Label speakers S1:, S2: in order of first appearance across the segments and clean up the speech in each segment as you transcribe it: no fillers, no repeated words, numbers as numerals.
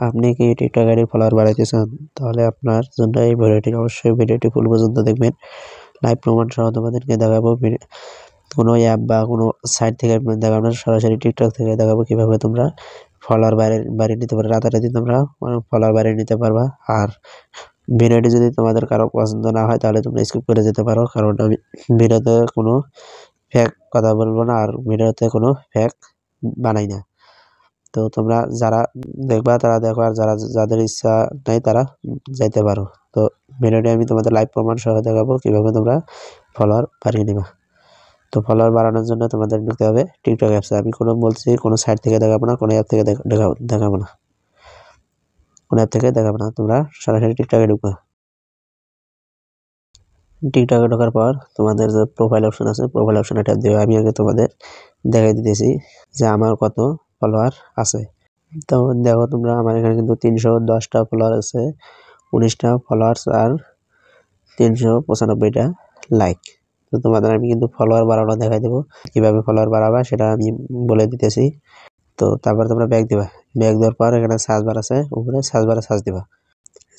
S1: আপনি কি টিকটক আইডির ফলোয়ার বাড়াইতে চান? তাহলে আপনার জন্য এই ভিডিওটি অবশ্যই ভিডিওটি ফুল পর্যন্ত দেখবেন। লাইভ প্রমাণ সহ তোমাদেরকে দেখাবো কোনো অ্যাপ বা কোনো সাইট থেকে দেখাবো না, সরাসরি টিকটক থেকে দেখাবো কিভাবে তোমরা ফলোয়ার বাড়িয়ে নিতে পারো। রাতারাতি তোমরা ফলোয়ার বাড়িয়ে নিতে পারবা। আর ভিডিওটি যদি তোমাদের কারো পছন্দ না হয় তাহলে তোমরা স্কিপ করে যেতে পারো, কারণ আমি ভিডিওতে কোনো ফেক কথা বলবো না আর ভিডিওতে কোনো ফেক বানাই না। তো তোমরা যারা দেখবা তারা দেখো, আর যাদের ইচ্ছা নাই তারা যাইতে পারো। তো ভিডিওটি আমি তোমাদের লাইভ প্রমাণ সহ দেখাবো কিভাবে তোমরা ফলোয়ার বাড়িয়ে নিবা। তো ফলোয়ার বাড়ানোর জন্য তোমাদের ঢুকতে হবে টিকটক অ্যাপসে। আমি কোনো সাইট থেকে দেখাবো না, কোনো অ্যাপ থেকে দেখাবো না, কোনো অ্যাপ থেকে দেখাবো না। তোমরা সরাসরি টিকটকে ঢুকবা। টিকটকে ঢোকার পর তোমাদের যে প্রোফাইল অপশন আছে, প্রোফাইল অপশনে ট্যাপ দিবে। আমি আগে তোমাদের দেখাই দিতেছি যে আমার কত ফলোয়ার আছে। তো দেখো তোমরা, আমার এখানে কিন্তু 310টা ফলোয়ার আছে, 19টা ফলোয়ার্স আর 395টা লাইক। তো তোমাদের আমি কিন্তু ফলোয়ার বাড়ানো দেখাই দেবো, কিভাবে ফলোয়ার বাড়াবা সেটা আমি বলে দিতেছি। তো তারপর তোমরা ব্যাক দিবা। ব্যাক দেওয়ার পর এখানে সার্চ বার আছে, উপরে সার্চ বারে সার্চ দিবা।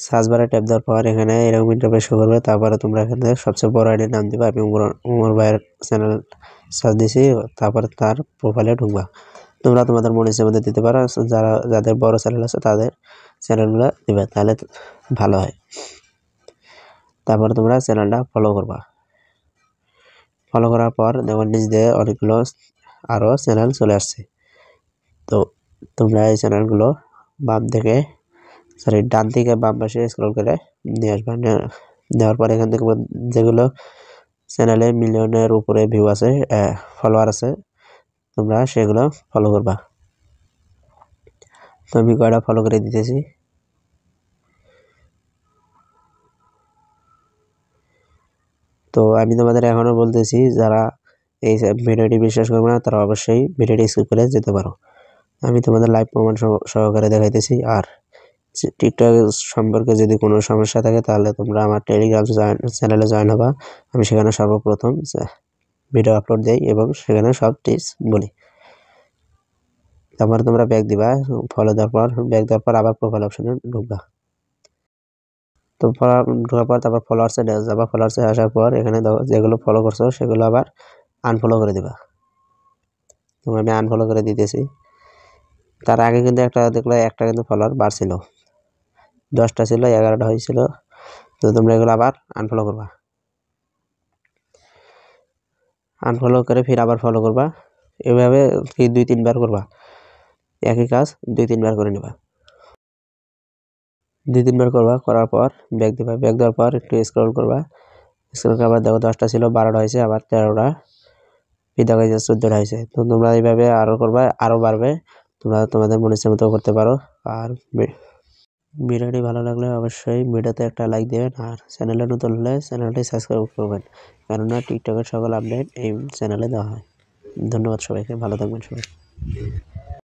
S1: সার্চ বারে ট্যাপ দেওয়ার পর এখানে এরকম ইন্টারফেস শো করবে। তারপরে তোমরা এখানে সবচেয়ে বড় আইডির নাম দিবা। আমি উমর ভাইয়ের চ্যানেল সার্চ দিছি, তারপরে তার প্রোফাইলে ঢুকবা। তোমরা তোমাদের মনে ইচ্ছে মধ্যে দিতে পারো, যাদের বড় চ্যানেল আছে তাদের চ্যানেলগুলো দিবে, তাহলে ভালো হয়। তারপরে তোমরা চ্যানেলটা ফলো করবা। ফলো করার পর দেখো নিচ দিয়ে অনেকগুলো আরও চ্যানেল চলে আসছে। তো তোমরা এই চ্যানেলগুলো ডান থেকে বাম পাশে স্ক্রল করে নিয়ে আসবা। নেওয়ার পর এখান থেকে যেগুলো চ্যানেলে মিলিয়নের উপরে ভিউ আছে, ফলোয়ার আছে, তোমরা সেগুলো ফলো করবা। তো আমি কয়টা ফলো করে দিতেছি। তো আমি তোমাদের এখনো বলতেছি, যারা এই ভিডিওটি বিশ্বাস করবে না তারা অবশ্যই ভিডিওটি স্কিপ করে যেতে পারো। আমি তোমাদের লাইভ প্রমাণ সহকারে দেখাইতেছি। আর টিকটক সম্পর্কে যদি কোনো সমস্যা থাকে তাহলে তোমরা আমার টেলিগ্রাম চ্যানেলে জয়েন হবা। আমি সেখানে সর্বপ্রথম ভিডিও আপলোড দিই এবং সেখানে সব টিপস বলি। তারপর তোমরা ব্যাক দিবা। ব্যাক দেওয়ার পর আবার প্রোফাইল অপশনে ঢুকবা। তো ঢোকার পর তারপর ফলোয়ার্সে যাবা। ফলোয়ার্সে আসার পর এখানে যেগুলো ফলো করছো সেগুলো আবার আনফলো করে দিবা। তো আমি আনফলো করে দিতেছি। তার আগে কিন্তু একটা কিন্তু ফলোয়ার বাড়ছিল, 10টা ছিল, 11টা হয়েছিল। তো তোমরা এগুলো আবার আনফলো করবা। আনফলো করে ফির আবার ফলো করবা। এভাবে 2-3 বার করবা, একই কাজ 2-3 বার করে নেবা। 2-3 বার করবা, করার পর ব্যাক দিবা। ব্যাক দেওয়ার পর একটু স্ক্রল করবা। স্ক্রল করে আবার দেখো 10টা ছিল, 12টা হয়েছে, আবার 13টা, ফিদা হয়েছে, 14টা হয়েছে। তো তোমরা এইভাবে আরও করবা, আরও বাড়বে। তোমরা তোমাদের মনে ইচ্ছে মতো করতে পারো। আর ভিডিওটি ভালো লাগলে অবশ্যই ভিডিওতে একটা লাইক দেবেন, আর চ্যানেলে নতুন হলে চ্যানেলটি সাবস্ক্রাইব করবেন, কেননা টিকটকের সকল আপডেট এই চ্যানেলে দেওয়া হয়। ধন্যবাদ সবাইকে, ভালো থাকবেন সবাই।